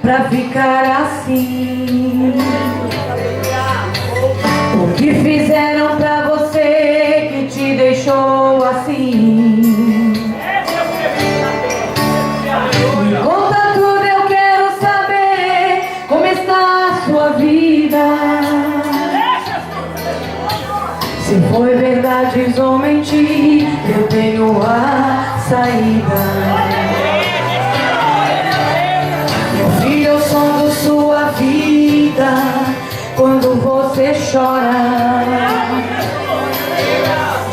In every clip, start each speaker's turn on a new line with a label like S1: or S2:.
S1: pra ficar assim. O que fizeram pra você que te deixou assim? Me conta tudo, eu quero saber como está a sua vida. Se foi verdade ou mentir, eu tenho a saída. Meu filho, eu sou da sua vida quando você chora.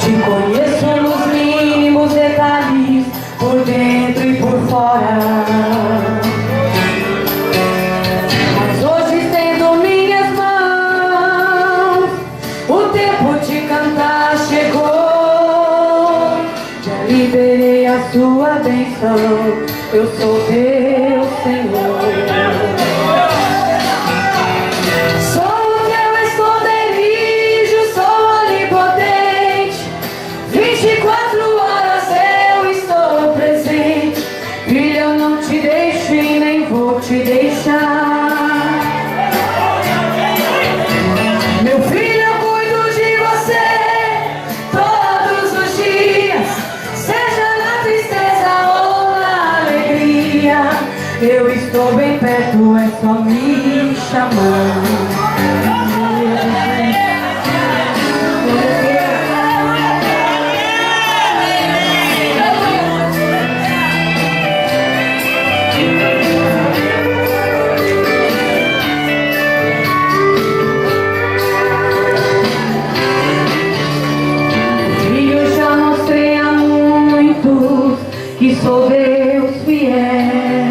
S1: Te conheço nos mínimos detalhes, por dentro e por fora. Mas hoje estendo minhas mãos, o tempo de cantar chegou. Já liberei a sua bênção, eu sou teu Senhor. Te deixar. Meu filho, eu cuido de você todos os dias, seja na tristeza ou na alegria. Eu estou bem perto, é só me chamar. Que sou Deus fiel.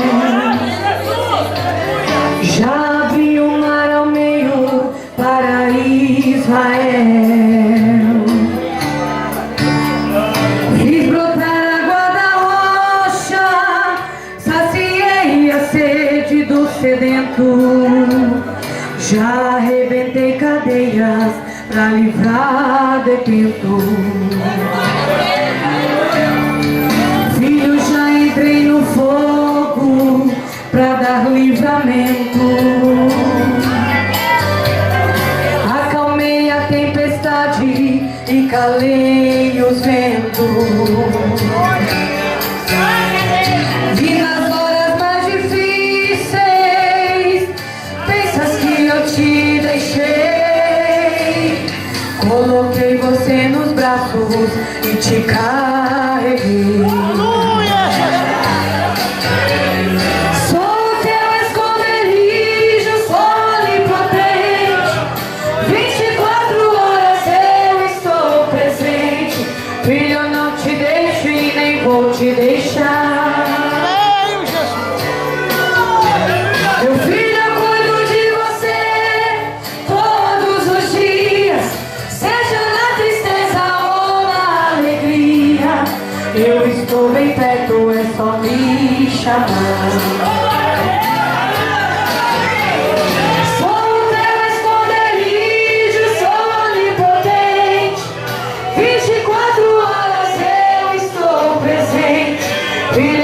S1: Já vi o mar ao meio para Israel. Fiz brotar água da rocha, saciei a sede do sedento. Já arrebentei cadeias para livrar detento. Entrei no fogo pra dar livramento. Acalmei a tempestade e calei os ventos. E nas horas mais difíceis, pensas que eu te deixei. Coloquei você nos braços e te carreguei. Filho, eu não te deixo e nem vou te deixar. Meu filho, eu cuido de você todos os dias, seja na tristeza ou na alegria. Eu estou bem perto, é só me chamar. Filho,